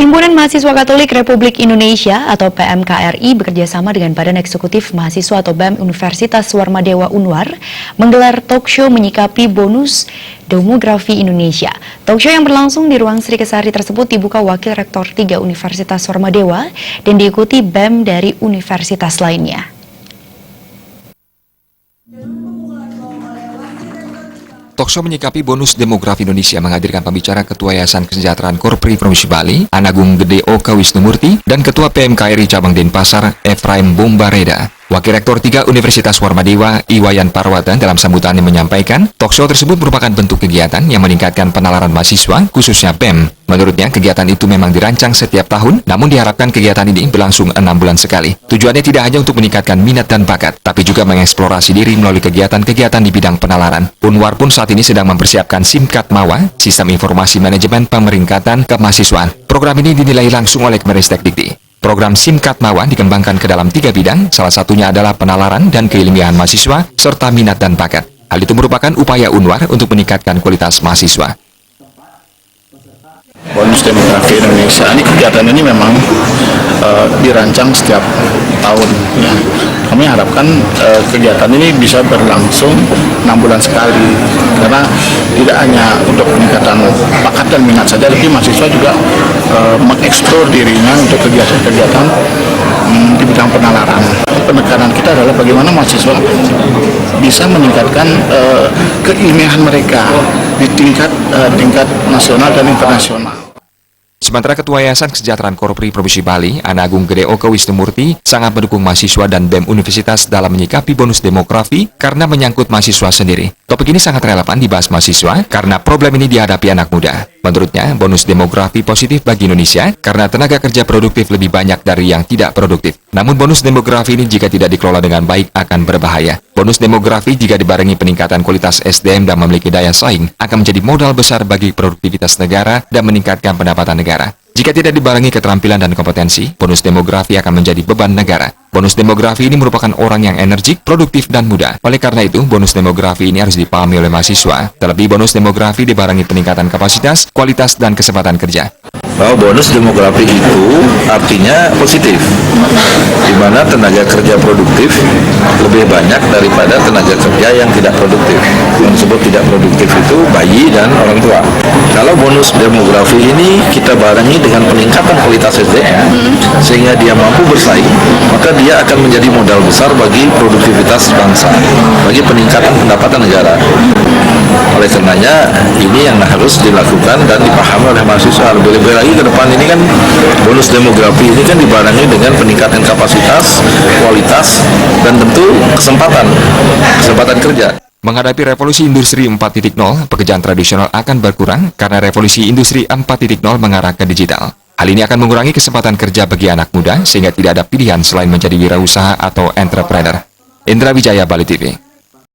Perhimpunan Mahasiswa Katolik Republik Indonesia atau PMKRI bekerjasama dengan Badan Eksekutif Mahasiswa atau BEM Universitas Warmadewa Unwar menggelar talk show menyikapi bonus demografi Indonesia. Talk show yang berlangsung di Ruang Sri Kesari tersebut dibuka Wakil Rektor 3 Universitas Warmadewa dan diikuti BEM dari universitas lainnya. Talkshow menyikapi bonus demografi Indonesia menghadirkan pembicara Ketua Yayasan Kesejahteraan Korpri Provinsi Bali, Anagung Gede Oka Wisnumurti, dan Ketua PMKRI Cabang Denpasar, Efraim Bombareda. Wakil Rektor 3 Universitas Warmadewa, Iwayan Parwata, dalam sambutannya menyampaikan, talkshow tersebut merupakan bentuk kegiatan yang meningkatkan penalaran mahasiswa, khususnya BEM. Menurutnya, kegiatan itu memang dirancang setiap tahun, namun diharapkan kegiatan ini berlangsung 6 bulan sekali. Tujuannya tidak hanya untuk meningkatkan minat dan bakat, tapi juga mengeksplorasi diri melalui kegiatan-kegiatan di bidang penalaran. Unwar pun saat ini sedang mempersiapkan SIMKAT MAWA, Sistem Informasi Manajemen Pemeringkatan Kemahasiswaan. Program ini dinilai langsung oleh Kemenristek Dikti. Program SIMKAT MAWA dikembangkan ke dalam 3 bidang, salah satunya adalah penalaran dan keilmiahan mahasiswa, serta minat dan bakat. Hal itu merupakan upaya Unwar untuk meningkatkan kualitas mahasiswa. Bonus demografi Indonesia ini kegiatan ini memang dirancang setiap tahun. Ya. Kami harapkan kegiatan ini bisa berlangsung 6 bulan sekali, karena tidak hanya untuk peningkatan bakat dan minat saja, tapi mahasiswa juga mengeksplor dirinya untuk kegiatan-kegiatan di bidang penalaran. Penekanan kita adalah bagaimana mahasiswa bisa meningkatkan keilmiahan mereka di tingkat nasional dan internasional. Sementara Ketua Yayasan Kesejahteraan Korpri Provinsi Bali, Anagung Gede Oka Wisnumurti, sangat mendukung mahasiswa dan BEM Universitas dalam menyikapi bonus demografi karena menyangkut mahasiswa sendiri. Topik ini sangat relevan dibahas mahasiswa karena problem ini dihadapi anak muda. Menurutnya, bonus demografi positif bagi Indonesia karena tenaga kerja produktif lebih banyak dari yang tidak produktif. Namun bonus demografi ini jika tidak dikelola dengan baik akan berbahaya. Bonus demografi jika dibarengi peningkatan kualitas SDM dan memiliki daya saing akan menjadi modal besar bagi produktivitas negara dan meningkatkan pendapatan negara. Jika tidak dibarengi keterampilan dan kompetensi, bonus demografi akan menjadi beban negara. Bonus demografi ini merupakan orang yang energik, produktif, dan muda. Oleh karena itu, bonus demografi ini harus dipahami oleh mahasiswa. Terlebih bonus demografi dibarengi peningkatan kapasitas, kualitas, dan kesempatan kerja. Bahwa bonus demografi itu artinya positif, di mana tenaga kerja produktif lebih banyak daripada tenaga kerja yang tidak produktif. Yang disebut tidak produktif itu bayi dan orang tua. Kalau bonus demografi ini kita barengi dengan peningkatan kualitas SDM, sehingga dia mampu bersaing, maka dia akan menjadi modal besar bagi produktivitas bangsa, bagi peningkatan pendapatan negara. Oleh karenanya, ini yang harus dilakukan dan dipahami oleh mahasiswa. Lebih-lebih lagi ke depan ini kan bonus demografi ini kan dibarengi dengan peningkatan kapasitas, kualitas, dan tentu kesempatan kerja. Menghadapi revolusi industri 4.0, pekerjaan tradisional akan berkurang karena revolusi industri 4.0 mengarah ke digital. Hal ini akan mengurangi kesempatan kerja bagi anak muda sehingga tidak ada pilihan selain menjadi wirausaha atau entrepreneur. Indra Wijaya, Bali TV.